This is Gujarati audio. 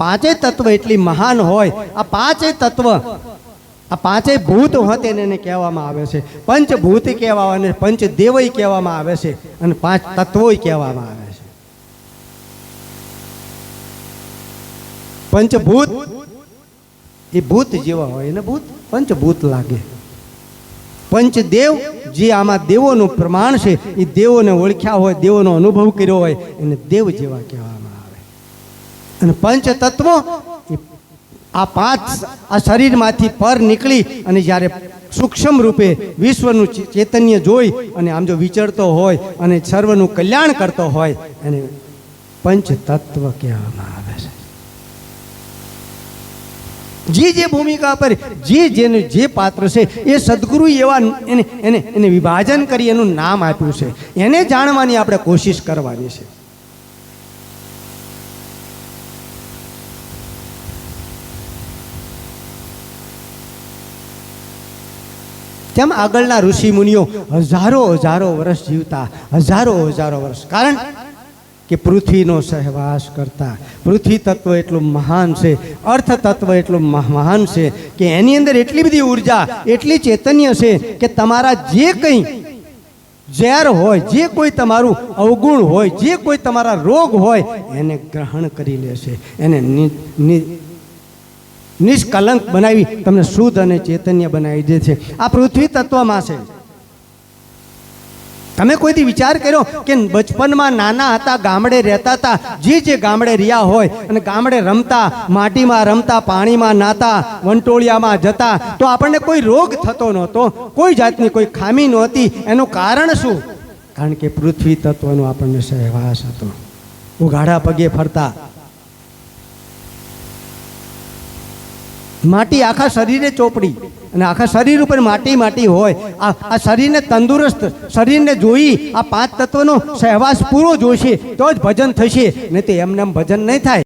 પાંચેય તત્વ એટલી મહાન હોય, આ પાંચેય તત્વ, આ પાંચેય ભૂત હોતે એને કહેવામાં આવે છે. પંચભૂત કહેવામાં આવે, પંચદેવય કહેવામાં આવે છે, અને પાંચ તત્વોય કહેવામાં આવે છે. પંચભૂત એ ભૂત જેવા હોય એને ભૂત પંચભૂત લાગે. પંચદેવ જે આમાં દેવોનું પ્રમાણ છે, એ દેવોને ઓળખ્યા હોય, દેવોનો અનુભવ કર્યો હોય એને દેવ જેવા કહેવામાં આવે. અને પંચ તત્વો આ પાંચ આ શરીરમાંથી પર નીકળી અને જ્યારે સૂક્ષ્મ રૂપે વિશ્વનું ચૈતન્ય જોઈ અને આમ જો વિચરતો હોય અને સર્વનું કલ્યાણ કરતો હોય એને પંચ તત્વ કહેવામાં આવે છે. જે ભૂમિકા પર જેનું જે પાત્ર છે એ સદગુરુ એવા એને વિભાજન કરી એનું નામ આપ્યું છે. એને જાણવાની આપણે કોશિશ કરવાની છે. તેમ આગળના ઋષિ મુનિઓ હજારો વર્ષ જીવતા, હજારો વર્ષ. કારણ કે પૃથ્વીનો સહવાસ કરતા. પૃથ્વી તત્વ એટલું મહાન છે, અર્થ તત્વ એટલું મહાન છે કે એની અંદર એટલી બધી ઉર્જા, એટલી ચૈતન્ય છે કે તમારા જે કંઈ ઝેર હોય, જે કોઈ તમારું અવગુણ હોય, જે કોઈ તમારા રોગ હોય એને ગ્રહણ કરી લેશે, એને નિષ્કલંક બનાવી તમને શુદ્ધ અને ચૈતન્ય બનાવી દે છે. આ પૃથ્વી તત્વમાં છે. તમે કોઈથી વિચાર કર્યો કે બચપનમાં નાના હતા, ગામડે રહેતા હતા, જે ગામડે રહ્યા હોય અને ગામડે રમતા, માટીમાં રમતા, પાણીમાં નાતા, વંટોળિયામાં જતા, તો આપણને કોઈ રોગ થતો નહોતો, કોઈ જાતની કોઈ ખામી નહોતી. એનું કારણ શું? કારણ કે પૃથ્વી તત્વનો આપણને સહવાસ હતો. ઉઘાડા પગે ફરતા, માટી આખા શરીરે ચોપડી અને આખા શરીર ઉપર માટી હોય. આ શરીરને તંદુરસ્ત, શરીરને જોઈ આ પાંચ તત્વનો સહવાસ પૂરો જોશે તો જ ભજન થશે, નહીં તો એમને ભજન નહીં થાય.